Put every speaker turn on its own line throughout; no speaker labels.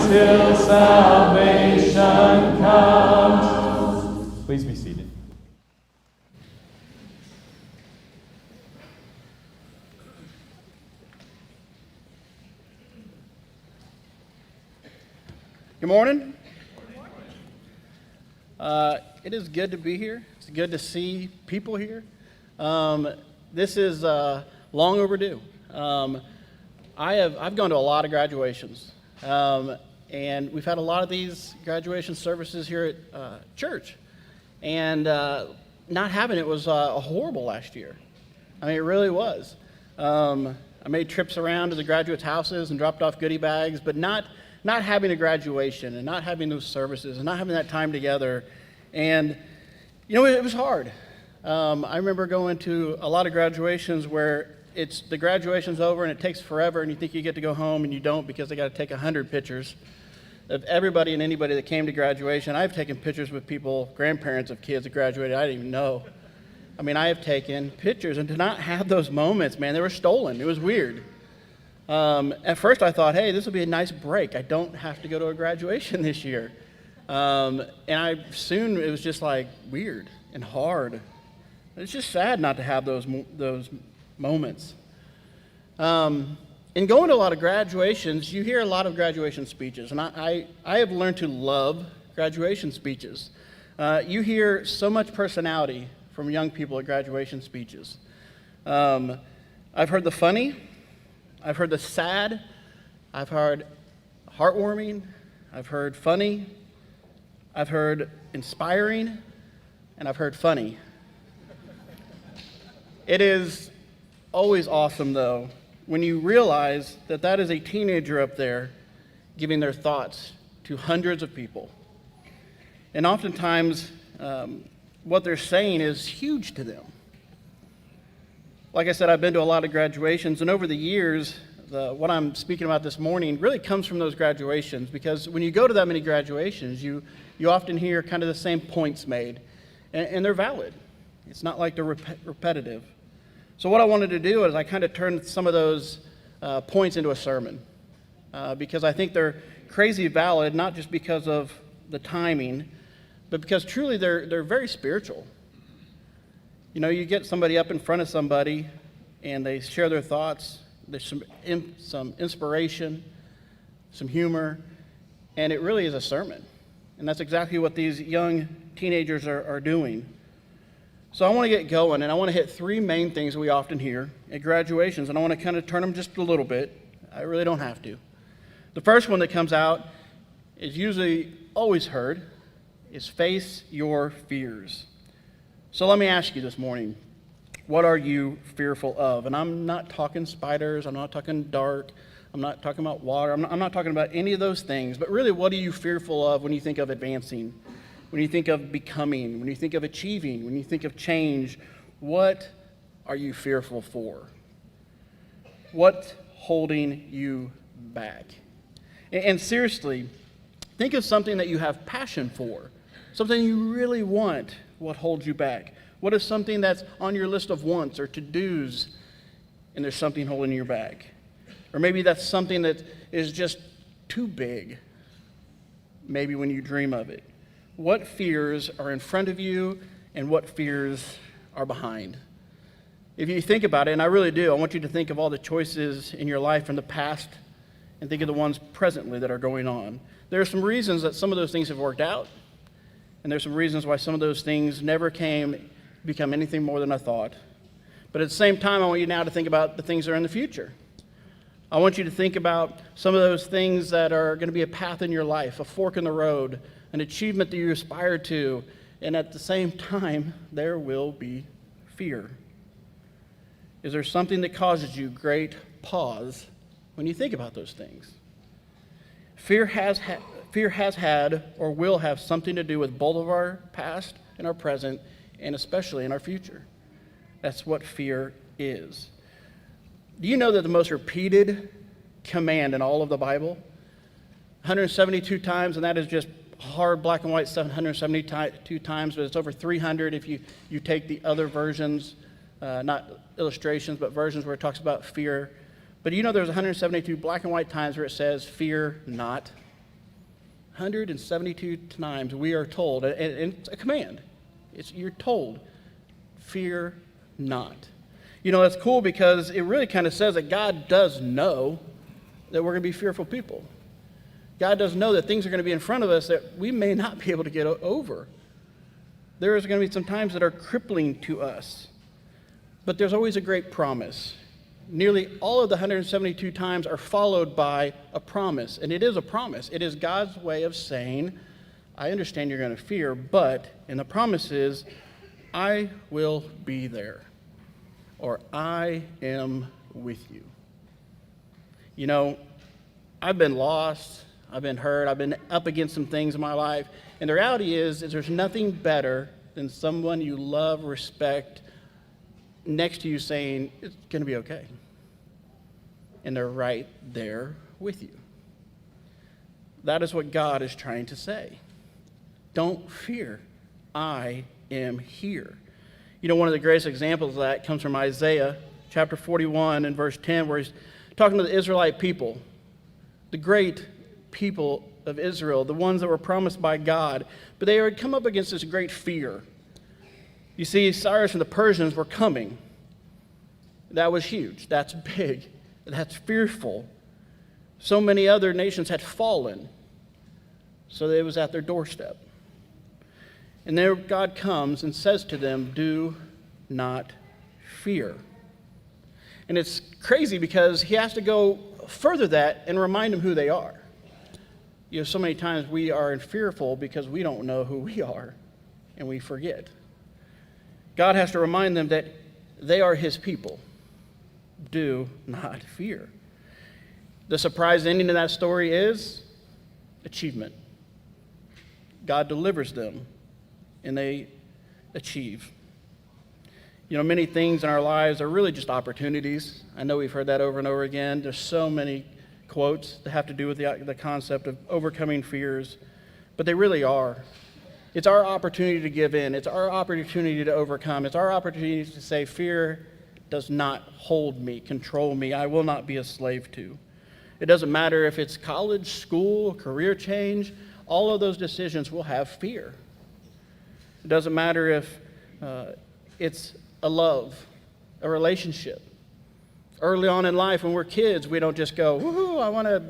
till salvation comes. Please be seated.
Good morning. It is good to be here. It's good to see people here. This is long overdue. I've gone to a lot of graduations, and we've had a lot of these graduation services here at church. And not having it was horrible last year. I mean, it really was. I made trips around to the graduates' houses and dropped off goodie bags, but not having a graduation and not having those services and not having that time together. And, you know, it was hard. I remember going to a lot of graduations where the graduation's over and it takes forever and you think you get to go home and you don't because they got to take 100 pictures of everybody and anybody that came to graduation. I've taken pictures with people, grandparents of kids that graduated I didn't even know. I mean, I have taken pictures, and to not have those moments, man, they were stolen. It was weird. At first I thought, hey, this will be a nice break. I don't have to go to a graduation this year. And it was just like weird and hard. It's just sad not to have those moments. In going to a lot of graduations, you hear a lot of graduation speeches, and I have learned to love graduation speeches. You hear so much personality from young people at graduation speeches. I've heard the funny, I've heard the sad, I've heard heartwarming, I've heard funny, I've heard inspiring, and I've heard funny. It is always awesome, though, when you realize that is a teenager up there giving their thoughts to hundreds of people. And oftentimes, what they're saying is huge to them. Like I said, I've been to a lot of graduations, and over the years, what I'm speaking about this morning really comes from those graduations, because when you go to that many graduations, you often hear kind of the same points made, and they're valid. It's not like they're repetitive. So what I wanted to do is I kind of turned some of those points into a sermon, because I think they're crazy valid, not just because of the timing, but because truly they're very spiritual. You know, you get somebody up in front of somebody and they share their thoughts. There's some inspiration, some humor, and it really is a sermon. And that's exactly what these young teenagers are doing. So I want to get going, and I want to hit three main things we often hear at graduations, and I want to kind of turn them just a little bit. I really don't have to. The first one that comes out is usually always heard, is face your fears. So let me ask you this morning, what are you fearful of? And I'm not talking spiders, I'm not talking dark, I'm not talking about water, I'm not talking about any of those things, but really what are you fearful of when you think of advancing, when you think of becoming, when you think of achieving, when you think of change? What are you fearful for? What's holding you back? And seriously, think of something that you have passion for, something you really want. What holds you back? What is something that's on your list of wants or to-dos, and there's something holding you back? Or maybe that's something that is just too big, maybe when you dream of it. What fears are in front of you, and what fears are behind? If you think about it, and I really do, I want you to think of all the choices in your life from the past and think of the ones presently that are going on. There are some reasons that some of those things have worked out, and there's some reasons why some of those things never become anything more than a thought. But at the same time, I want you now to think about the things that are in the future. I want you to think about some of those things that are going to be a path in your life, a fork in the road, an achievement that you aspire to, and at the same time, there will be fear. Is there something that causes you great pause when you think about those things? Fear has had or will have something to do with both of our past and our present, and especially in our future. That's what fear is. Do you know that the most repeated command in all of the Bible, 172 times, and that is just hard black and white 772 times, but it's over 300 if you take the other versions, not illustrations, but versions where it talks about fear. But you know there's 172 black and white times where it says, fear not. 172 times we are told, and it's a command. You're told, fear not. You know, it's cool because it really kind of says that God does know that we're going to be fearful people. God does know that things are going to be in front of us that we may not be able to get over. There is going to be some times that are crippling to us. But there's always a great promise. Nearly all of the 172 times are followed by a promise. And it is a promise. It is God's way of saying, I understand you're going to fear, but, and the promise is, I will be there. Or I am with you. You know, I've been lost. I've been hurt. I've been up against some things in my life. And the reality is there's nothing better than someone you love, respect, next to you saying, it's going to be okay. And they're right there with you. That is what God is trying to say. Don't fear. I am here. You know, one of the greatest examples of that comes from Isaiah chapter 41 and verse 10, where he's talking to the Israelite people, the great people of Israel, the ones that were promised by God, but they had come up against this great fear. You see, Cyrus and the Persians were coming. That was huge. That's big. That's fearful. So many other nations had fallen. So it was at their doorstep. And there God comes and says to them, do not fear. And it's crazy because he has to go further that and remind them who they are. You know, so many times we are fearful because we don't know who we are and we forget. God has to remind them that they are his people. Do not fear. The surprise ending of that story is achievement. God delivers them, and they achieve. You know, many things in our lives are really just opportunities. I know we've heard that over and over again. There's so many quotes that have to do with the concept of overcoming fears, but they really are. It's our opportunity to give in. It's our opportunity to overcome. It's our opportunity to say, fear does not hold me, control me. I will not be a slave to. It doesn't matter if it's college, school, career change. All of those decisions will have fear. It doesn't matter if it's a love, a relationship. Early on in life, when we're kids, we don't just go, woohoo, I want to.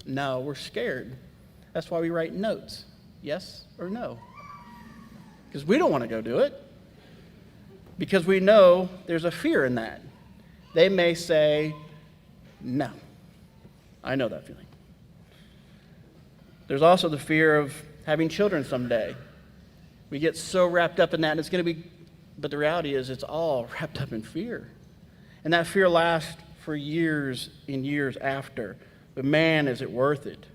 No, we're scared. That's why we write notes. Yes or no? Because we don't want to go do it. Because we know there's a fear in that. They may say, no. I know that feeling. There's also the fear of having children someday. We get so wrapped up in that, and it's going to be, but the reality is it's all wrapped up in fear. And that fear lasts for years and years after. But man, is it worth it.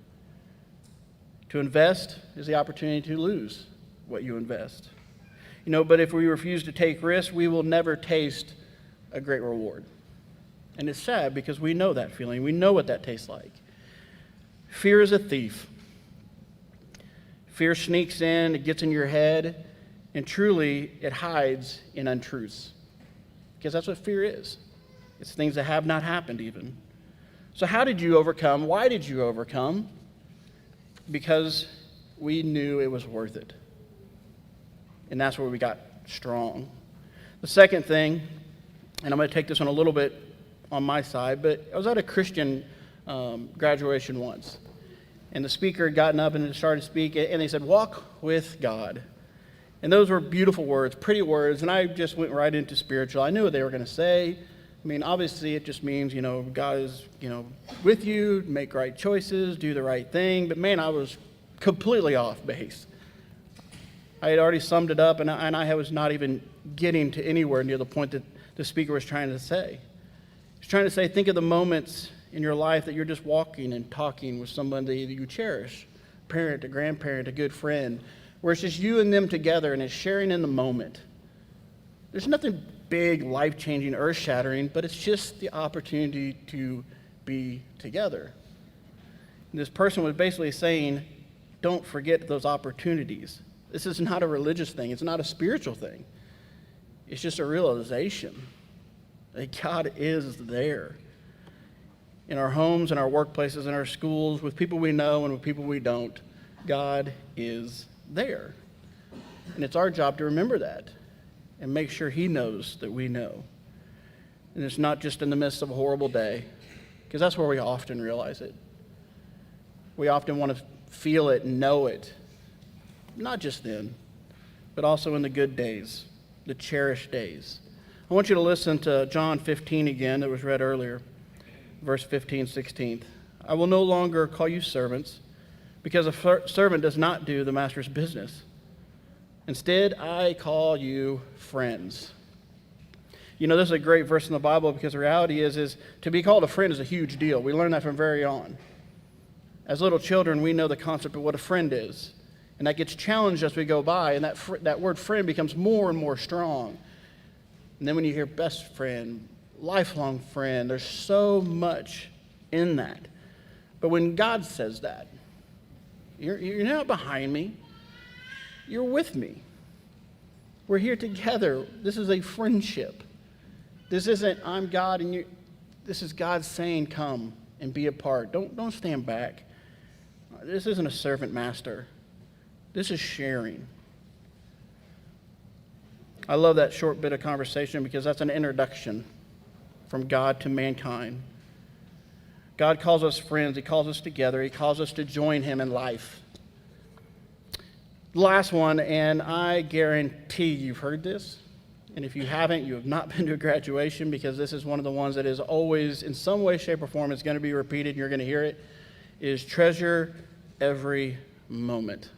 To invest is the opportunity to lose what you invest. You know, but if we refuse to take risks, we will never taste a great reward. And it's sad because we know that feeling. We know what that tastes like. Fear is a thief. Fear sneaks in, it gets in your head, and truly it hides in untruths. Because that's what fear is. It's things that have not happened even. So how did you overcome? Why did you overcome? Because we knew it was worth it. And that's where we got strong. The second thing, and I'm going to take this one a little bit on my side, but I was at a Christian graduation once. And the speaker had gotten up and started speaking, and they said, walk with God. And those were beautiful words, pretty words, and I just went right into spiritual. I knew what they were going to say. I mean, obviously it just means, God is, with you, make right choices, do the right thing. But man, I was completely off base. I had already summed it up, and I was not even getting to anywhere near the point that the speaker was trying to say. He's trying to say, think of the moments in your life that you're just walking and talking with somebody that you cherish, a parent, a grandparent, a good friend, where it's just you and them together and it's sharing in the moment. There's nothing big, life-changing, earth-shattering, but it's just the opportunity to be together. And this person was basically saying, don't forget those opportunities. This is not a religious thing. It's not a spiritual thing. It's just a realization that God is there. In our homes, in our workplaces, in our schools, with people we know and with people we don't. God is there. And it's our job to remember that and make sure he knows that we know. And it's not just in the midst of a horrible day, because that's where we often realize it. We often want to feel it and know it, not just then, but also in the good days, the cherished days. I want you to listen to John 15 again that was read earlier, verse 15, 16. I will no longer call you servants, because a servant does not do the master's business. Instead, I call you friends. You know, this is a great verse in the Bible because the reality is to be called a friend is a huge deal. We learn that from very on. As little children, we know the concept of what a friend is. And that gets challenged as we go by, and that word friend becomes more and more strong. And then when you hear best friend, lifelong friend, there's so much in that. But when God says that, you're not behind me. You're with me. We're here together. This is a friendship. This isn't I'm God and you. This is God saying come and be a part. Don't stand back. This isn't a servant master. This is sharing. I love that short bit of conversation because that's an introduction from God to mankind. God calls us friends. He calls us together. He calls us to join him in life. The last one, and I guarantee you've heard this, and if you haven't, you have not been to a graduation, because this is one of the ones that is always, in some way, shape, or form, is going to be repeated, and you're going to hear it, is treasure every moment.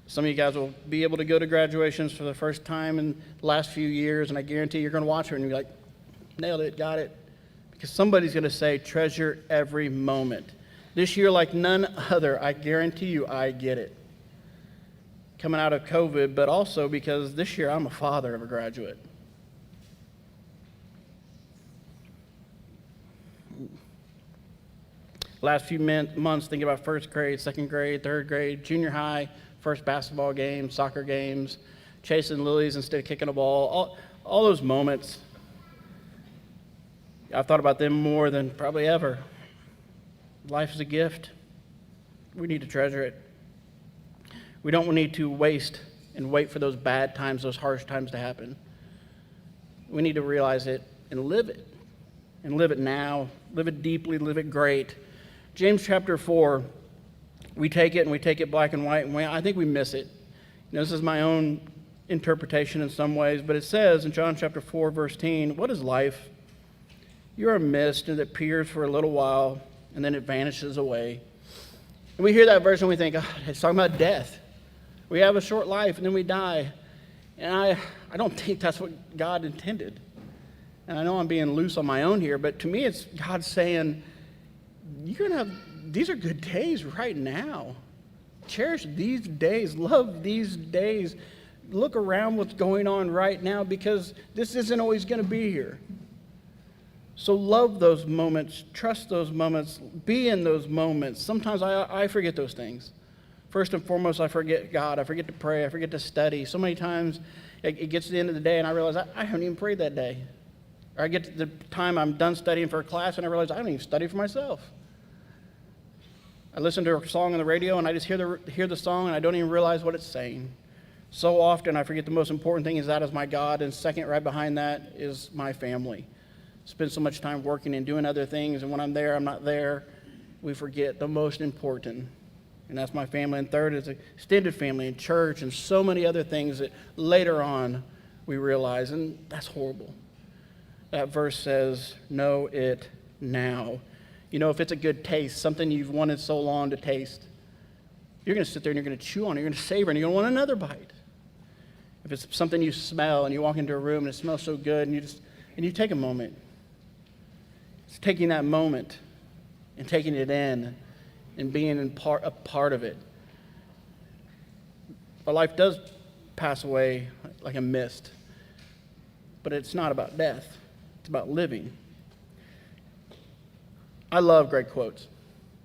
Some of you guys will be able to go to graduations for the first time in the last few years, and I guarantee you're going to watch it and you're like, nailed it, got it. Because somebody's going to say, treasure every moment. This year, like none other, I guarantee you, I get it. Coming out of COVID, but also because this year I'm a father of a graduate. Last few months, thinking about first grade, second grade, third grade, junior high, first basketball game, soccer games, chasing lilies instead of kicking a ball, all those moments. I've thought about them more than probably ever. Life is a gift. We need to treasure it. We don't need to waste and wait for those bad times, those harsh times to happen. We need to realize it and live it. And live it now. Live it deeply. Live it great. James chapter 4, we take it and we take it black and white, and I think we miss it. You know, this is my own interpretation in some ways, but it says in John chapter 4, verse 10, what is life? You are a mist that appears for a little while, and then it vanishes away. And we hear that verse and we think, oh, it's talking about death. We have a short life and then we die. And I don't think that's what God intended. And I know I'm being loose on my own here, but to me it's God saying, you're going to have, these are good days right now. Cherish these days. Love these days. Look around what's going on right now, because this isn't always going to be here. So love those moments, trust those moments, be in those moments. Sometimes I forget those things. First and foremost, I forget God. I forget to pray. I forget to study. So many times it gets to the end of the day and I realize I haven't even prayed that day. Or I get to the time I'm done studying for a class and I realize I don't even study for myself. I listen to a song on the radio and I just hear the song and I don't even realize what it's saying. So often I forget the most important thing is that is my God, and second right behind that is my family. Spend so much time working and doing other things, and when I'm there, I'm not there. We forget the most important, and that's my family. And third is extended family and church and so many other things that later on we realize, and that's horrible. That verse says, know it now. You know, if it's a good taste, something you've wanted so long to taste, you're going to sit there and you're going to chew on it, you're going to savor it, and you're going to want another bite. If it's something you smell and you walk into a room and it smells so good and you take a moment. It's taking that moment and taking it in and being a part of it. Our life does pass away like a mist, but it's not about death. It's about living. I love great quotes.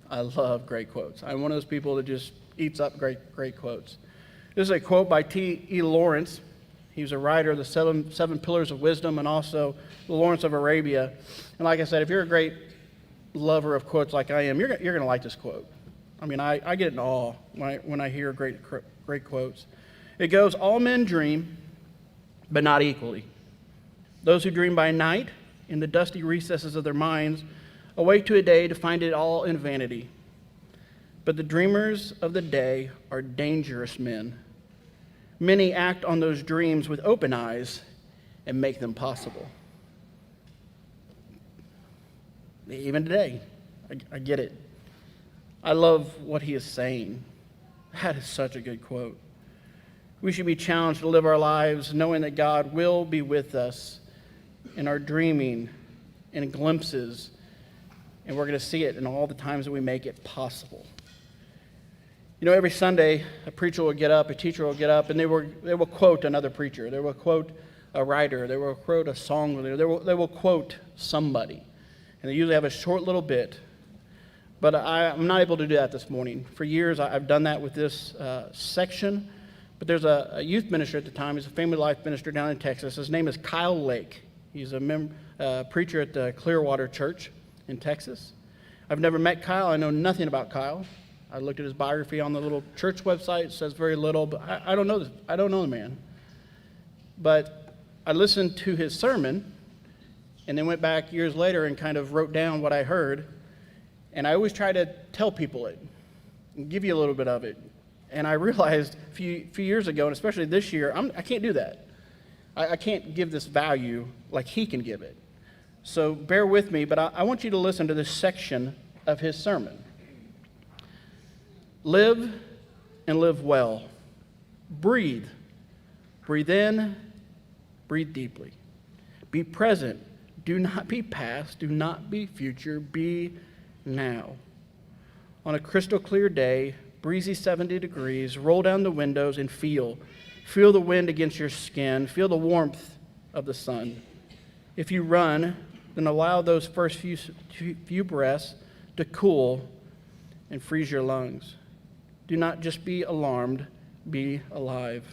I'm one of those people that just eats up great quotes. This is a quote by T.E. Lawrence. He was a writer of the seven Pillars of Wisdom and also the Lawrence of Arabia. And like I said, if you're a great lover of quotes like I am, you're going to like this quote. I mean, I get in awe when I hear great quotes. It goes, all men dream, but not equally. Those who dream by night, in the dusty recesses of their minds, awake to a day to find it all in vanity. But the dreamers of the day are dangerous men. Many act on those dreams with open eyes and make them possible. Even today, I get it. I love what he is saying. That is such a good quote. We should be challenged to live our lives knowing that God will be with us in our dreaming and glimpses, and we're going to see it in all the times that we make it possible. You know, every Sunday, a preacher will get up, a teacher will get up, and they will quote another preacher. They will quote a writer. They will quote a song leader. They will quote somebody. And they usually have a short little bit. But I'm not able to do that this morning. For years, I've done that with this section. But there's a youth minister at the time. He's a family life minister down in Texas. His name is Kyle Lake. He's a preacher at the Clearwater Church in Texas. I've never met Kyle. I know nothing about Kyle. I looked at his biography on the little church website. It says very little, but I don't know this. I don't know the man. But I listened to his sermon, and then went back years later and kind of wrote down what I heard. And I always try to tell people it and give you a little bit of it. And I realized a few years ago, and especially this year, I can't do that. I can't give this value like he can give it. So bear with me, but I want you to listen to this section of his sermon. Live and live well. Breathe. Breathe in. Breathe deeply. Be present. Do not be past. Do not be future. Be now. On a crystal clear day, breezy 70 degrees, roll down the windows and feel. Feel the wind against your skin. Feel the warmth of the sun. If you run, then allow those first few breaths to cool and freeze your lungs. Do not just be alarmed, be alive.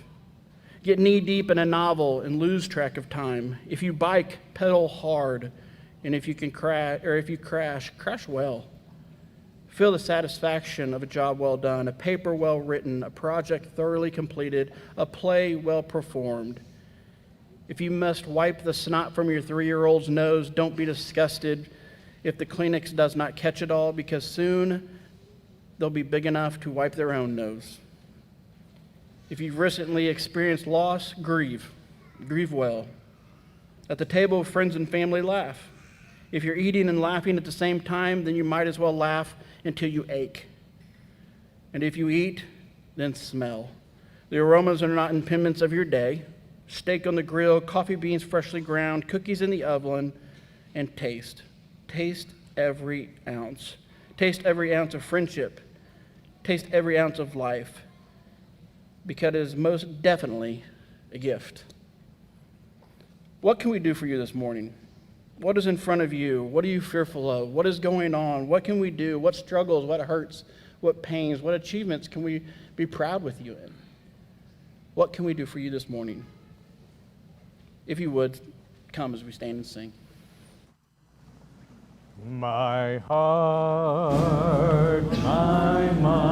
Get knee-deep in a novel and lose track of time. If you bike, pedal hard. And if you crash, crash well. Feel the satisfaction of a job well done, a paper well written, a project thoroughly completed, a play well performed. If you must wipe the snot from your 3-year-old's nose, don't be disgusted if the Kleenex does not catch it all, because soon they'll be big enough to wipe their own nose. If you've recently experienced loss, grieve. Grieve well. At the table, friends and family laugh. If you're eating and laughing at the same time, then you might as well laugh until you ache. And if you eat, then smell. The aromas are not impediments of your day. Steak on the grill, coffee beans freshly ground, cookies in the oven, and taste. Taste every ounce. Taste every ounce of friendship. Taste every ounce of life, because it is most definitely a gift. What can we do for you this morning? What is in front of you? What are you fearful of? What is going on? What can we do? What struggles? What hurts? What pains? What achievements can we be proud with you in? What can we do for you this morning? If you would, come as we stand and sing.
My heart, my mind.